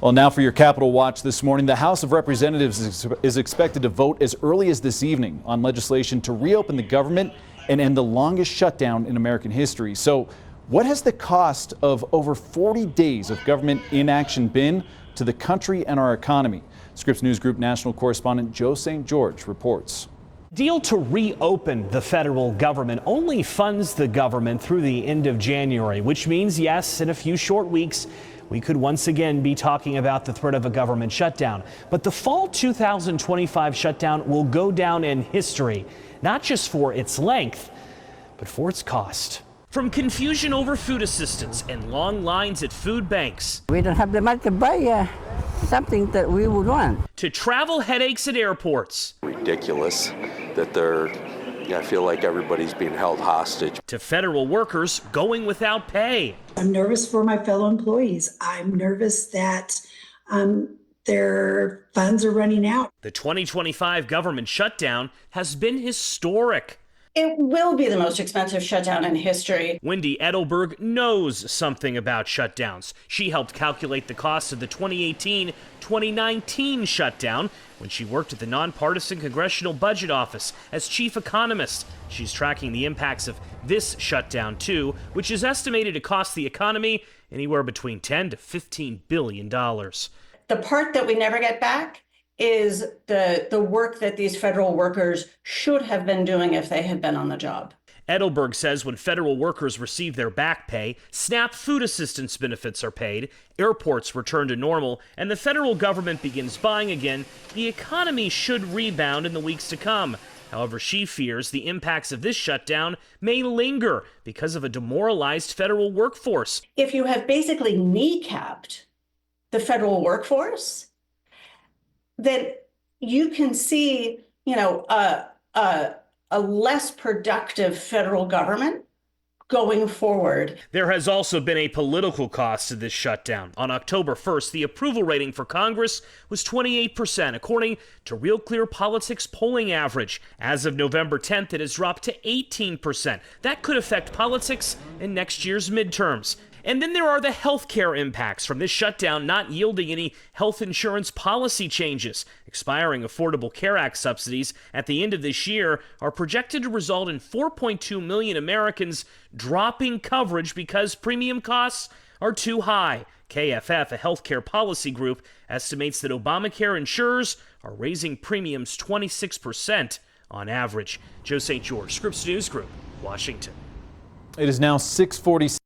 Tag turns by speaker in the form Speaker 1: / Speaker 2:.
Speaker 1: Well, now for your Capitol Watch this morning, the House of Representatives is expected to vote as early as this evening on legislation to reopen the government and end the longest shutdown in American history. So what has the cost of over 40 days of government inaction been to the country and our economy? Scripps News Group national correspondent Joe St. George reports.
Speaker 2: Deal to reopen the federal government only funds the government through the end of January, which means, yes, in a few short weeks, we could once again be talking about the threat of a government shutdown. But the fall 2025 shutdown will go down in history, not just for its length, but for its cost. From confusion over food assistance and long lines at food banks.
Speaker 3: We don't have the money to buy something that we would want.
Speaker 2: To travel headaches at airports.
Speaker 4: Ridiculous that I feel like everybody's being held hostage.
Speaker 2: To federal workers going without pay.
Speaker 5: I'm nervous for my fellow employees. I'm nervous that their funds are running out.
Speaker 2: The 2025 government shutdown has been historic.
Speaker 6: It will be the most expensive shutdown in history.
Speaker 2: Wendy Edelberg knows something about shutdowns. She helped calculate the cost of the 2018-2019 shutdown when she worked at the nonpartisan Congressional Budget Office as chief economist. She's tracking the impacts of this shutdown too, which is estimated to cost the economy anywhere between $10 to $15 billion.
Speaker 6: The part that we never get back is the work that these federal workers should have been doing if they had been on the job.
Speaker 2: Edelberg says when federal workers receive their back pay, SNAP food assistance benefits are paid, airports return to normal, and the federal government begins buying again, the economy should rebound in the weeks to come. However, she fears the impacts of this shutdown may linger because of a demoralized federal workforce.
Speaker 6: If you have basically kneecapped the federal workforce, then you can see, a less productive federal government going forward.
Speaker 2: There has also been a political cost to this shutdown. On October 1st, the approval rating for Congress was 28%, according to Real Clear Politics polling average. As of November 10th, it has dropped to 18%. That could affect politics in next year's midterms. And then there are the healthcare impacts from this shutdown not yielding any health insurance policy changes. Expiring Affordable Care Act subsidies at the end of this year are projected to result in 4.2 million Americans dropping coverage because premium costs are too high. KFF, a healthcare policy group, estimates that Obamacare insurers are raising premiums 26% on average. Joe St. George, Scripps News Group, Washington.
Speaker 1: It is now 6:40.